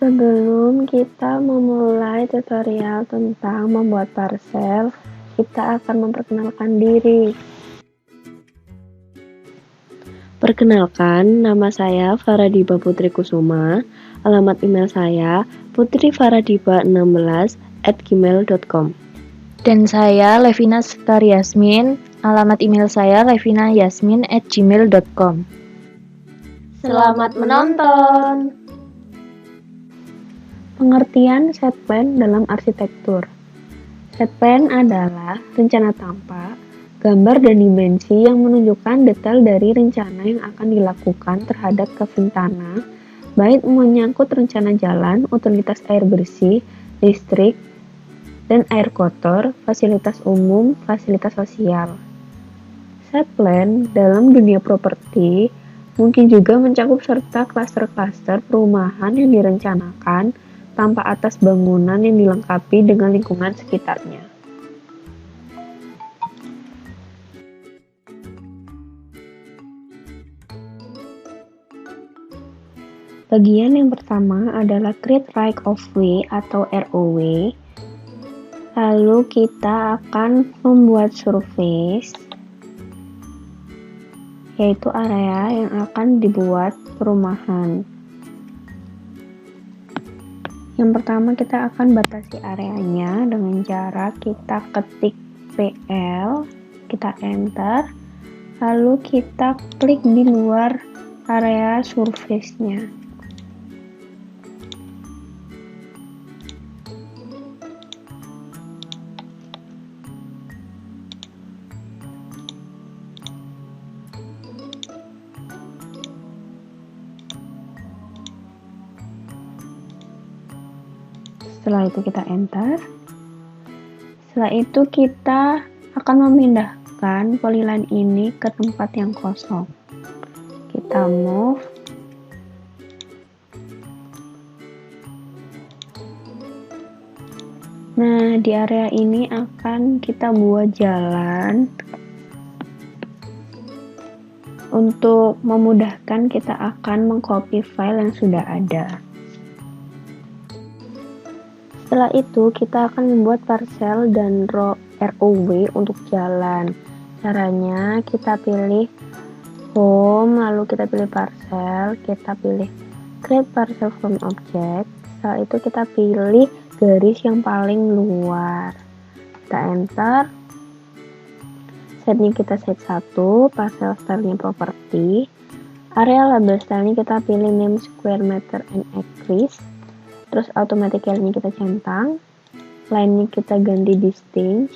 Sebelum kita memulai tutorial tentang membuat parcel, kita akan memperkenalkan diri. Perkenalkan, nama saya Faradiba Putri Kusuma. Alamat email saya putrifaradiba16@gmail.com. Dan saya Levina Sekar Yasmin. Alamat email saya levinayasmin@gmail.com. Selamat menonton. Pengertian set plan dalam arsitektur. Set plan adalah rencana tampak, gambar dan dimensi yang menunjukkan detail dari rencana yang akan dilakukan terhadap keving tanah, baik menyangkut rencana jalan, utilitas air bersih, listrik, dan air kotor, fasilitas umum, fasilitas sosial. Set plan dalam dunia properti mungkin juga mencakup serta klaster-klaster perumahan yang direncanakan tanpa atas bangunan yang dilengkapi dengan lingkungan sekitarnya. Bagian yang pertama adalah create right of way atau ROW. Lalu kita akan membuat surface, yaitu area yang akan dibuat perumahan. Yang pertama kita akan batasi areanya dengan cara kita ketik PL, kita enter, lalu kita klik di luar area surface-nya. Setelah itu kita enter. Setelah itu kita akan memindahkan polyline ini ke tempat yang kosong. Kita move. Nah, di area ini akan kita buat jalan. Untuk memudahkan kita akan mengcopy file yang sudah ada. Setelah itu kita akan membuat parcel dan ROW untuk jalan. Caranya kita pilih home, lalu kita pilih parcel, kita pilih create parcel from object. Setelah itu kita pilih garis yang paling luar. Kita enter. Setnya kita set 1, parcel stylenya property. Area label stylenya kita pilih name, square meter, and acres. Terus automatically kita centang, line-nya kita ganti distinct,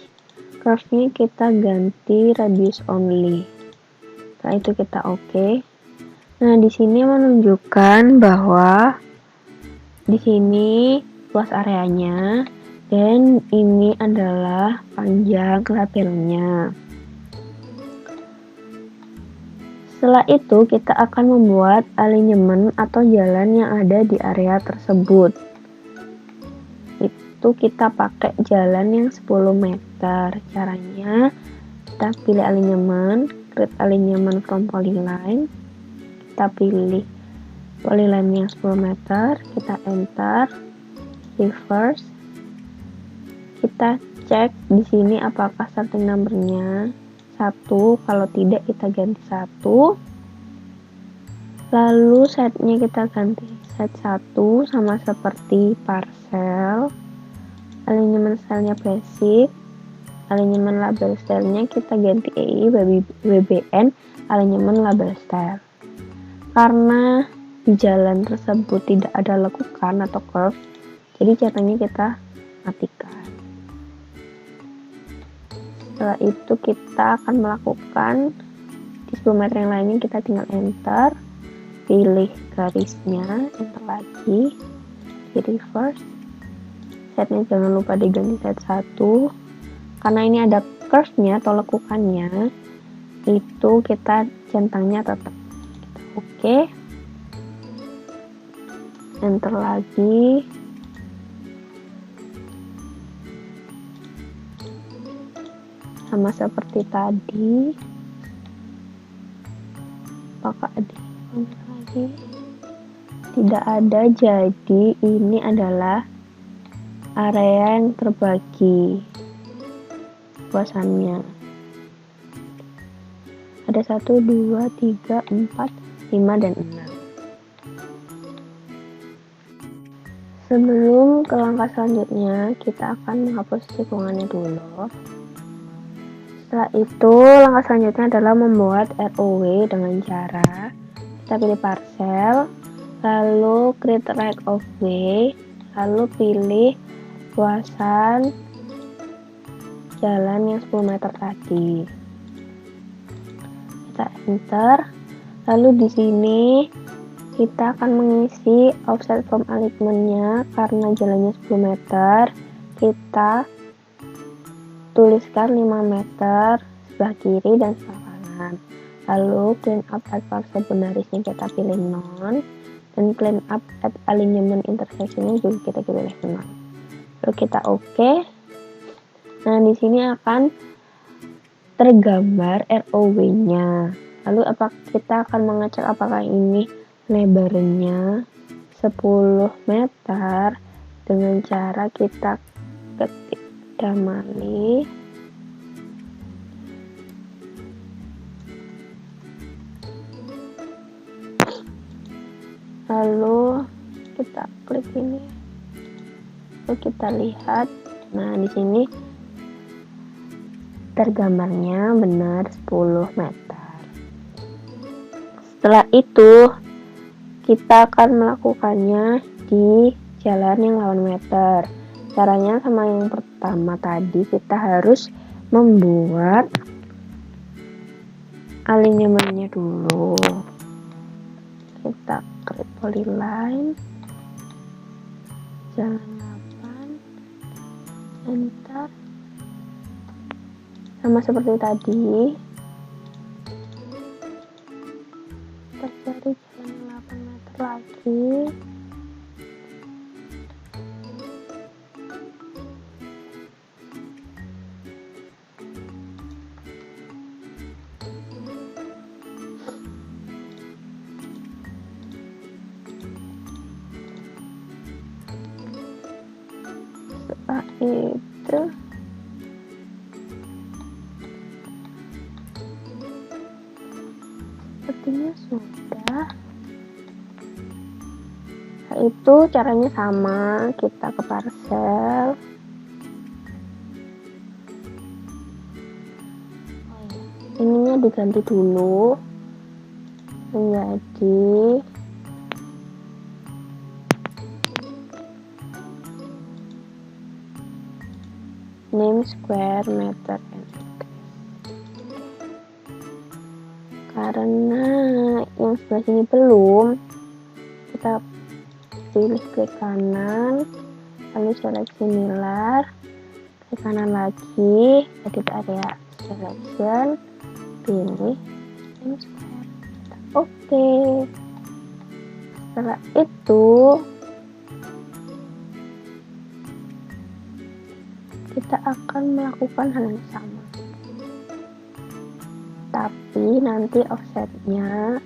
curve-nya kita ganti radius only. Setelah itu kita oke. Nah, di sini menunjukkan bahwa di sini luas areanya dan ini adalah panjang labelnya. Setelah itu kita akan membuat alignment atau jalan yang ada di area tersebut. Itu kita pakai jalan yang 10 meter. Caranya kita pilih alignment, create alignment from polyline. Kita pilih polyline yang 10 meter, kita enter, reverse. Kita cek di sini apakah starting number-nya 1, kalau tidak kita ganti 1. Lalu setnya kita ganti set 1 sama seperti parcel. Alignment stylenya basic. Alignment label stylenya kita ganti EI WBN alignment label style. Karena di jalan tersebut tidak ada lekukan atau curve, jadi caranya kita matikan. Setelah itu kita akan melakukan di 10 meter yang lainnya, kita tinggal enter, pilih garisnya, enter lagi, di reverse. Setnya jangan lupa diganti set 1, karena ini ada curve-nya atau lekukannya, itu kita centangnya tetap. Oke, enter lagi. Sama seperti tadi, apakah ada lagi tidak ada, jadi ini adalah area yang terbagi luasannya. Ada 1, 2, 3, 4, 5, dan 6. Sebelum ke langkah selanjutnya, kita akan menghapus tikungannya dulu. Setelah itu, langkah selanjutnya adalah membuat ROW dengan cara kita pilih parcel, lalu create right of way, lalu pilih luasan jalan yang 10 meter tadi. Kita enter, lalu di sini kita akan mengisi offset from alignment-nya. Karena jalannya 10 meter, kita tuliskan 5 meter sebelah kiri dan sebelah kanan. Lalu clean up at parcel boundariesnya kita pilih none, dan clean up at alignment intersection-nya juga kita pilih none. Lalu kita oke. Nah, di sini akan tergambar ROW-nya. Lalu kita akan mengecek apakah ini lebarnya 10 meter dengan cara kita ketik damali, lalu kita klik ini, lalu kita lihat. Nah, di sini tergambarnya benar 10 meter. Setelah itu kita akan melakukannya di jalan yang 8 meter. Caranya sama yang pertama tadi, kita harus membuat alignment-nya dulu. Kita create polyline, jalan 8, enter. Sama seperti tadi, kita cari jalan 8 meter lagi. Setelah itu sepertinya sudah. Nah, itu caranya sama, kita ke parcel. Ininya diganti dulu menjadi name square meter and karena yang sebelah sini belum, kita pilih klik kanan, lalu select similar, klik kanan lagi, edit area selection, pilih name square. Oke. Setelah itu kita akan melakukan hal yang sama, tapi nanti offsetnya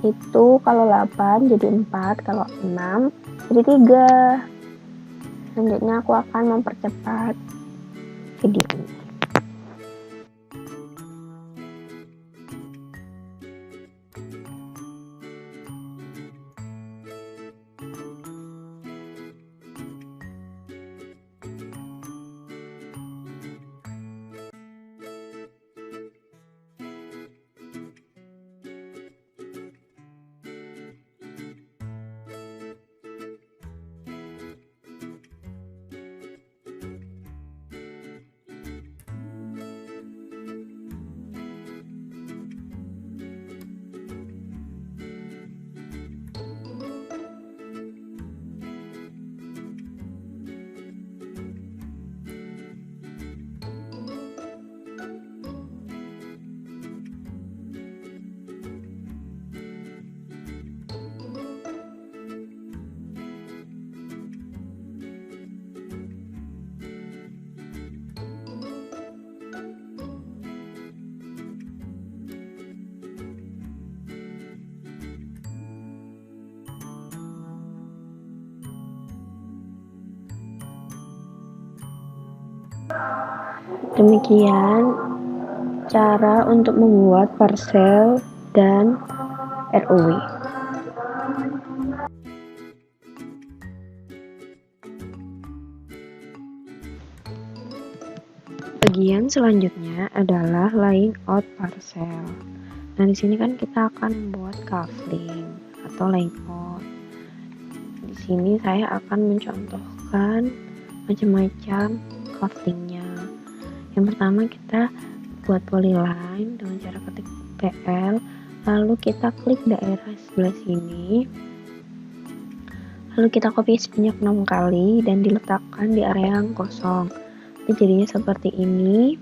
itu kalau 8 jadi 4, kalau 6 jadi 3. Selanjutnya aku akan mempercepat video ini. Demikian cara untuk membuat parcel dan ROW. Bagian selanjutnya adalah laying out parcel. Nah, di sini kan kita akan membuat coupling atau layout. Di sini saya akan mencontohkan macam-macam couplingnya. Yang pertama kita buat polyline dengan cara ketik PL, lalu kita klik daerah sebelah sini, lalu kita copy sebanyak 6 kali dan diletakkan di area yang kosong. Jadinya seperti ini.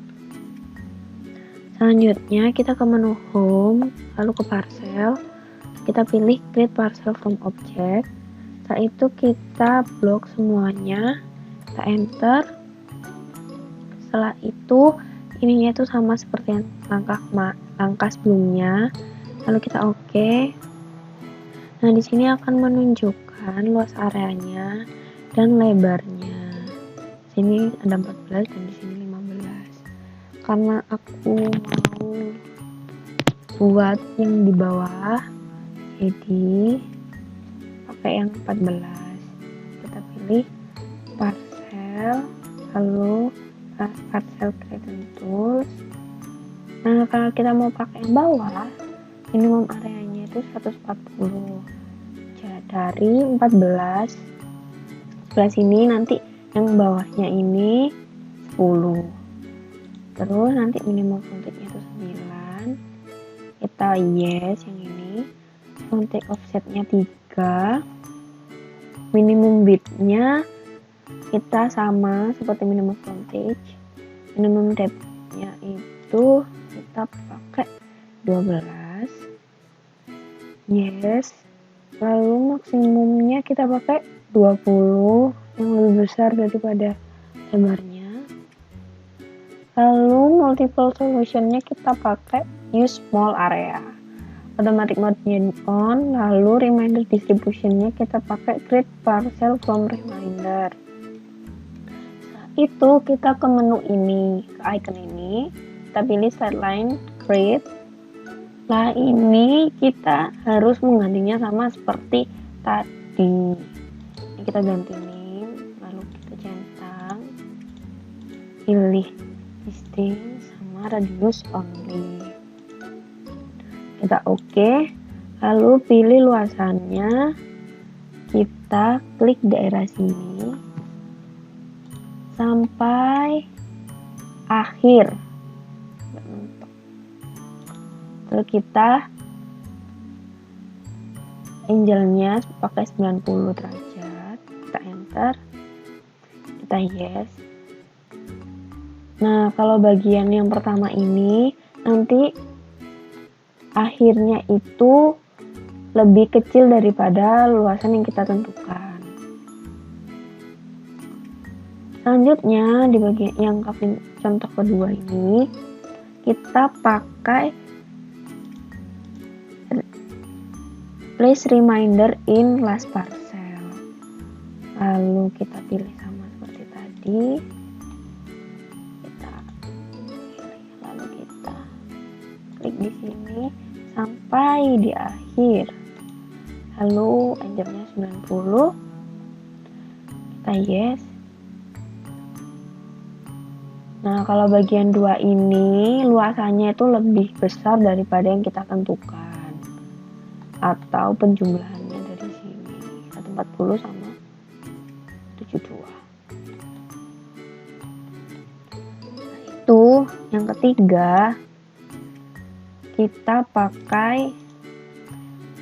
Selanjutnya kita ke menu home, lalu ke parcel, kita pilih create parcel from object. Setelah itu kita blok semuanya, kita enter. Setelah itu ininya itu sama seperti yang langkah sebelumnya, lalu kita oke. Nah, di sini akan menunjukkan luas areanya dan lebarnya. Sini ada 14 dan di sini 15. Karena aku mau buat yang di bawah, jadi pakai yang 14. Kita pilih parcel, lalu parcel create tools. Nah, kalau kita mau pakai yang bawah, minimum areanya itu 140. Jadi dari 14 sebelah sini nanti yang bawahnya ini 10. Terus nanti minimum frontage-nya itu 9. Kita yes yang ini. Frontage offset-nya 3. Minimum width-nya kita sama seperti minimum frontage. Minimum depth-nya itu kita pakai 12. Yes. Lalu maksimumnya kita pakai 20 yang lebih besar daripada lebarnya. Lalu multiple solutionnya kita pakai use small area. Automatic mode-nya on, lalu reminder distribution-nya kita pakai create parcel from reminder. Setelah itu kita ke menu ini, ke icon ini, kita pilih slide line create. Nah, ini kita harus menggantinya sama seperti tadi. Ini kita ganti name, lalu kita centang, pilih distance sama radius only. Kita oke, lalu pilih luasannya, kita klik daerah sini sampai akhir. Lalu kita angle-nya pakai 90 derajat, kita enter, kita yes. Nah, kalau bagian yang pertama ini nanti akhirnya itu lebih kecil daripada luasan yang kita tentukan. Selanjutnya di bagian yang contoh kedua ini kita pakai place reminder in last parcel. Lalu kita pilih sama seperti tadi. Kita pilih, lalu kita klik di sini sampai di akhir. Lalu angle-nya 90. Kita yes. Nah, kalau bagian 2 ini luasannya itu lebih besar daripada yang kita tentukan. Atau penjumlahannya dari sini 140 sama 72. Nah, itu yang ketiga kita pakai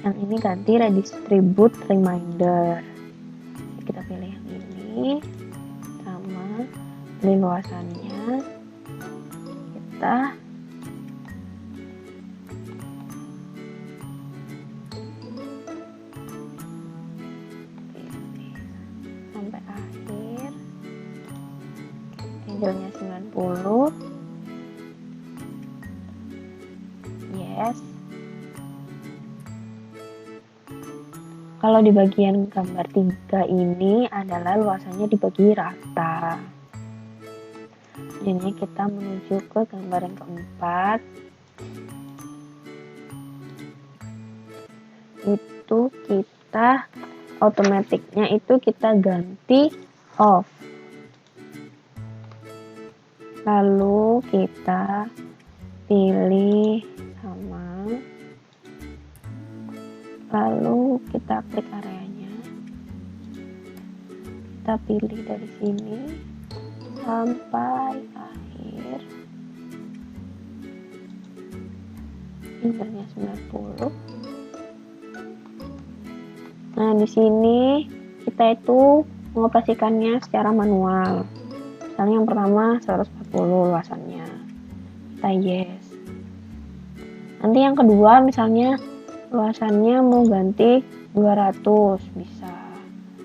yang ini, ganti redistribute reminder. Kita pilih yang ini sama pilih luasannya, kita sampai akhir, angle-nya 90, yes. Kalau di bagian gambar 3 ini adalah luasannya dibagi rata. Ini kita menuju ke gambar yang keempat. Itu kita automaticnya itu kita ganti off. Lalu kita pilih sama, lalu kita klik areanya, kita pilih dari sini sampai akhir, incernya 90. Nah, di sini kita itu mengoperasikannya secara manual. Misalnya yang pertama 140 luasannya, kita yes. Nanti yang kedua misalnya luasannya mau ganti 200 bisa,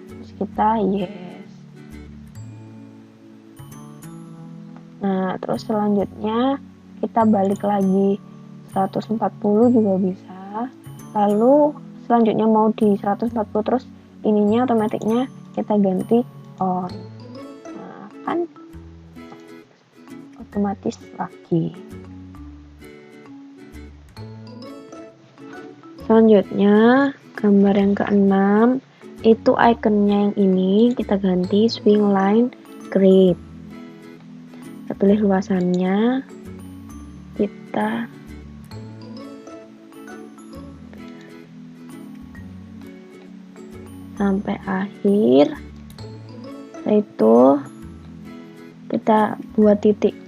terus kita yes. Nah, terus selanjutnya kita balik lagi 140 juga bisa. Lalu selanjutnya mau di 140 terus ininya otomatiknya kita ganti on. Nah, kan otomatis lagi. Selanjutnya gambar yang keenam itu ikonnya yang ini kita ganti swing line grid. Kita pilih luasannya, kita sampai akhir. Setelah itu kita buat titik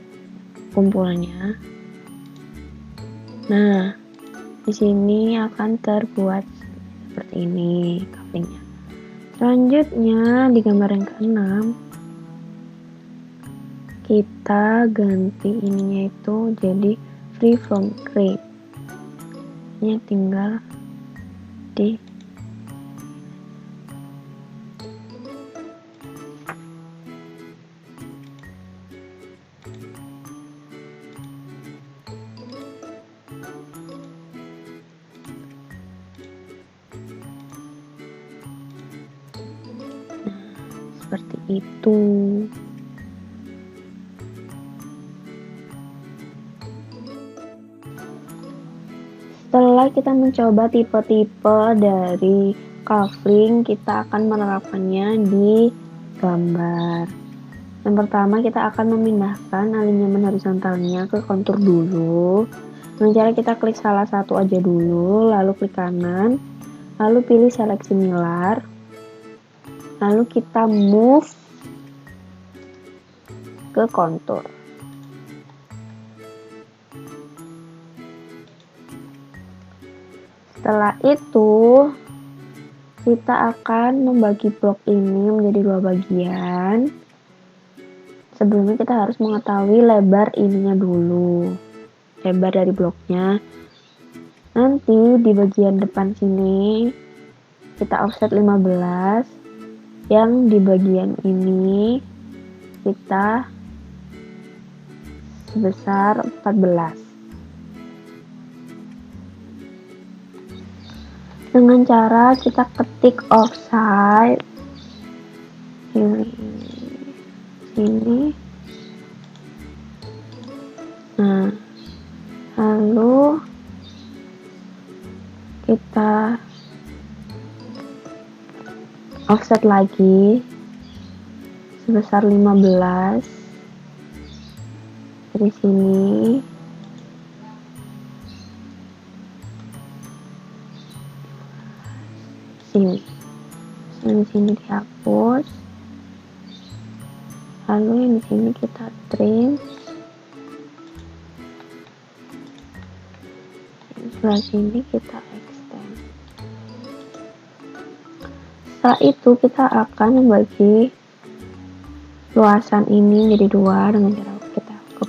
kumpulannya. Nah, di sini akan terbuat seperti ini couplingnya. Selanjutnya di gambar yang keenam kita ganti ininya itu jadi free from grid. Ini tinggal di seperti itu. Setelah kita mencoba tipe-tipe dari coupling, kita akan menerapkannya di gambar. Yang pertama kita akan memindahkan alignment horizontalnya ke kontur dulu. Dengan cara kita klik salah satu aja dulu, lalu klik kanan, lalu pilih select similar. Lalu kita move ke kontur. Setelah itu, kita akan membagi blok ini menjadi dua bagian. Sebelumnya kita harus mengetahui lebar ininya dulu. Lebar dari bloknya. Nanti di bagian depan sini, kita offset 15. Yang di bagian ini, kita sebesar 14. Dengan cara kita ketik offside sini. Nah, lalu kita offset lagi sebesar 15 dari sini. Yang di sini dihapus, lalu yang di sini kita trim, sebelah sini kita extend. Setelah itu kita akan membagi luasan ini menjadi dua dengan cara kita ke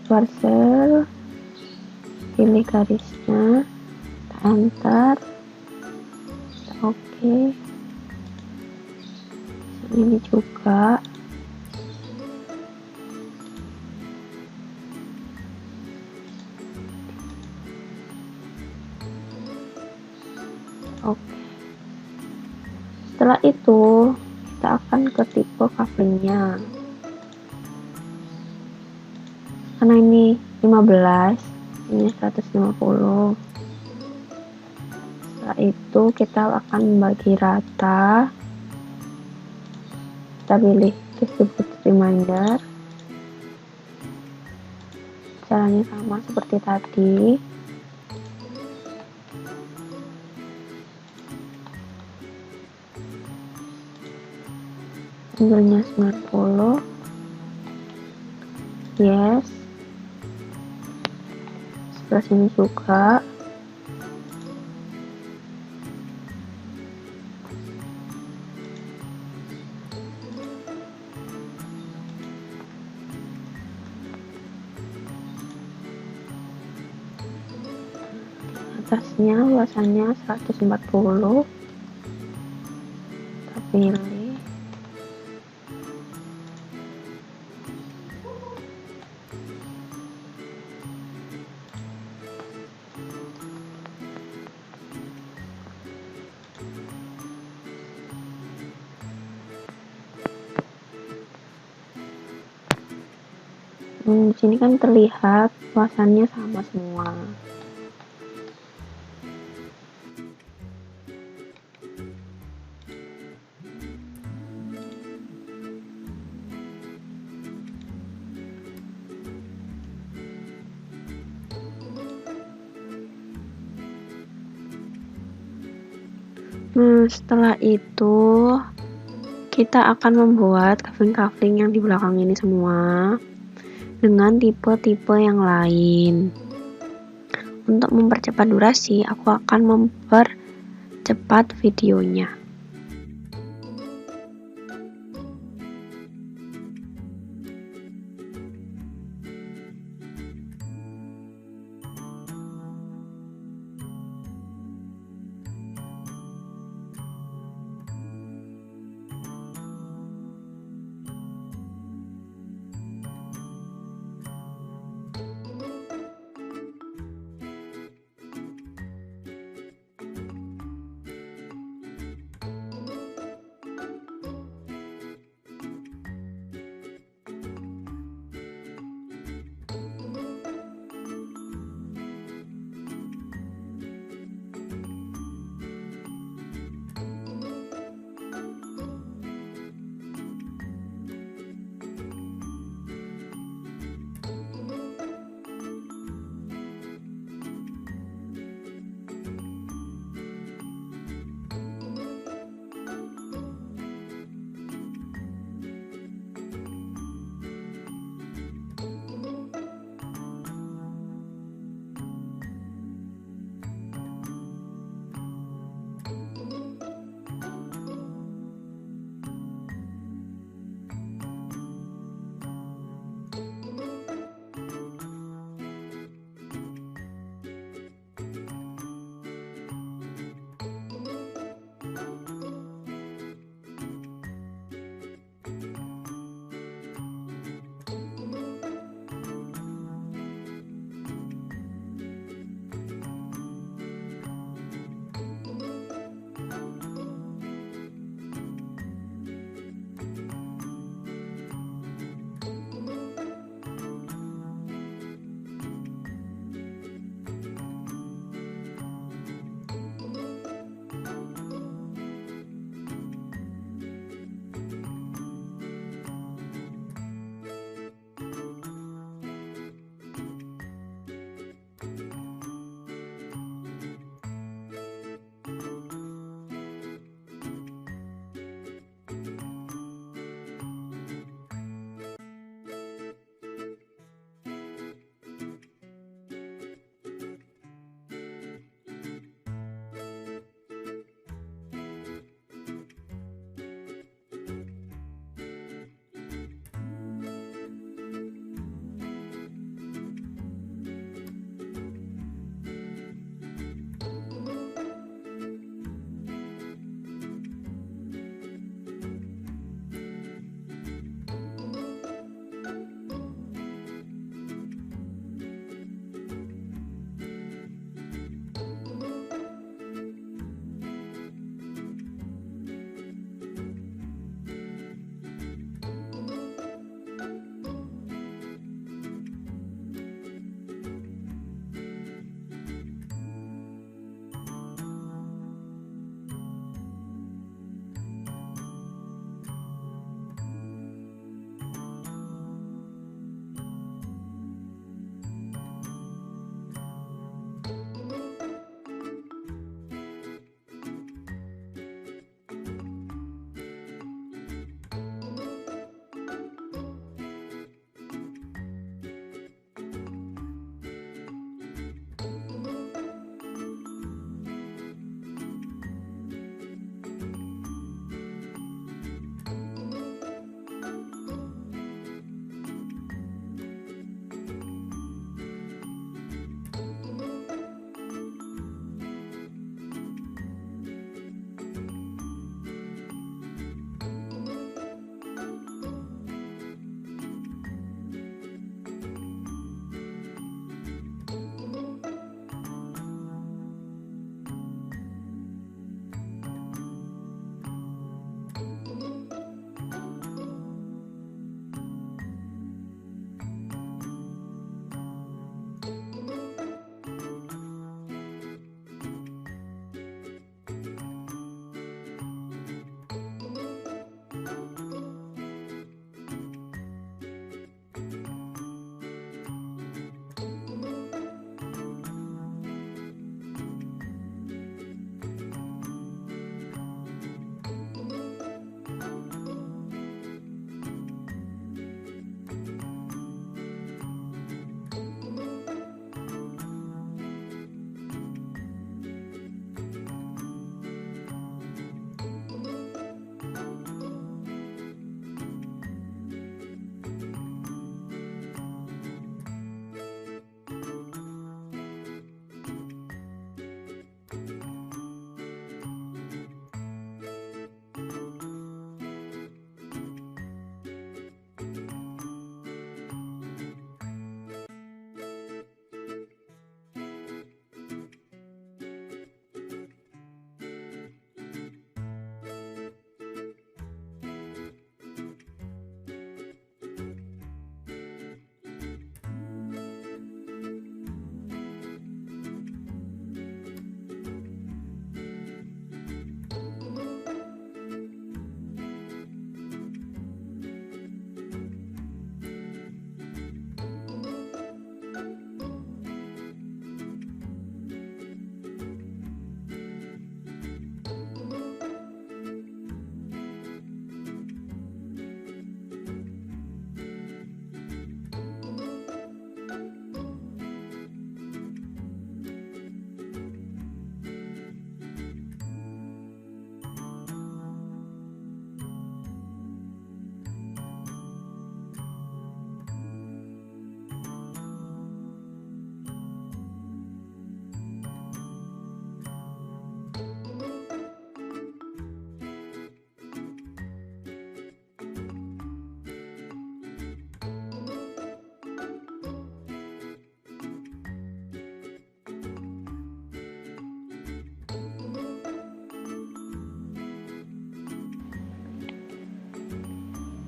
parcel, pilih garisnya, kita enter. Oke, ini juga oke. Setelah itu kita akan ke tipe couplingnya. karena ini 15, ini 150. Setelah itu kita akan membagi rata. Kita pilih distribute reminder. Caranya sama seperti tadi. Angle-nya 90. Yes. Sebelah sini juga. Atasnya luasannya 140. Kita pilih. Di sini kan terlihat luasannya sama semua. Nah, setelah itu kita akan membuat kafling-kafling yang di belakang ini semua dengan tipe-tipe yang lain. Untuk mempercepat durasi, aku akan mempercepat videonya.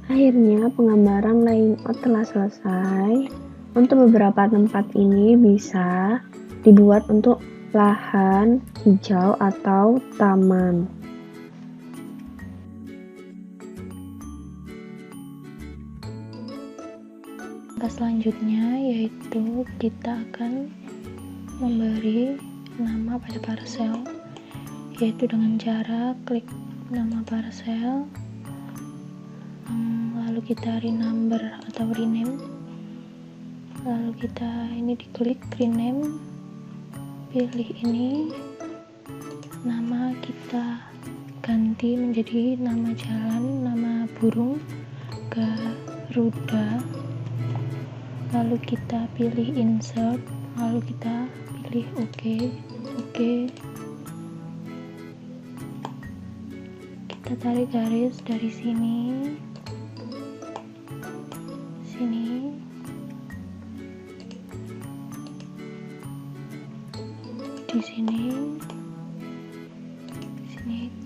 Akhirnya penggambaran layout telah selesai. Untuk beberapa tempat ini bisa dibuat untuk lahan hijau atau taman. Langkah selanjutnya yaitu kita akan memberi nama pada parcel, yaitu dengan cara klik nama parcel, lalu kita renumber atau rename, lalu kita ini diklik rename, pilih ini, nama kita ganti menjadi nama jalan, nama burung Garuda, lalu kita pilih insert, lalu kita pilih OK. Kita tarik garis dari sini, di sini,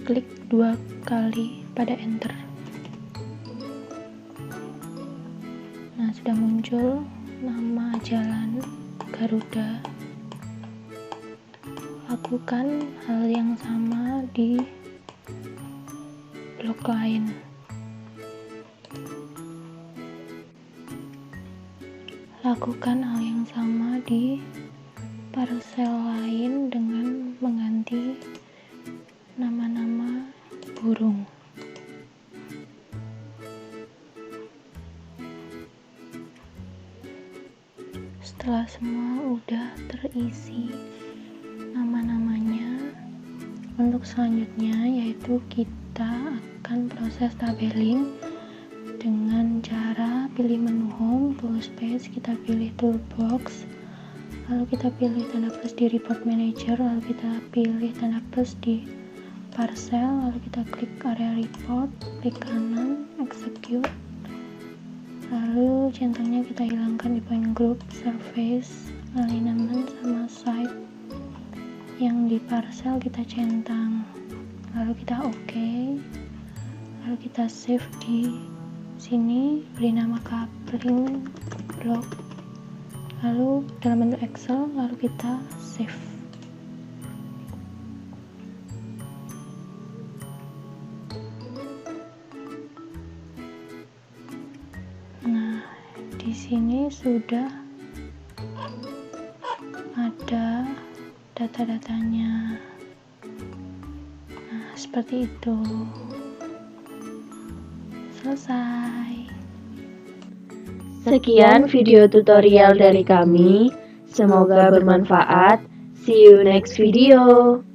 klik 2 kali pada enter. Nah, sudah muncul nama jalan Garuda. Lakukan hal yang sama di blok lain. Lakukan hal yang sama di parcel lain dengan mengganti nama-nama burung. Setelah semua udah terisi nama-namanya, untuk selanjutnya yaitu kita akan proses tabeling dengan cara pilih menu home, toolbox, kita pilih toolbox, lalu kita pilih tanda plus di report manager, lalu kita pilih tanda plus di parcel, lalu kita klik area report, klik kanan, execute, lalu centangnya kita hilangkan di point group, surface, alignment, sama site yang di parcel kita centang, lalu kita OK, lalu kita save di sini, beri nama coupling block, lalu dalam bentuk Excel, lalu kita save. Nah, di sini sudah ada data-datanya. Nah, seperti itu. Selesai. Sekian video tutorial dari kami. Semoga bermanfaat. See you next video.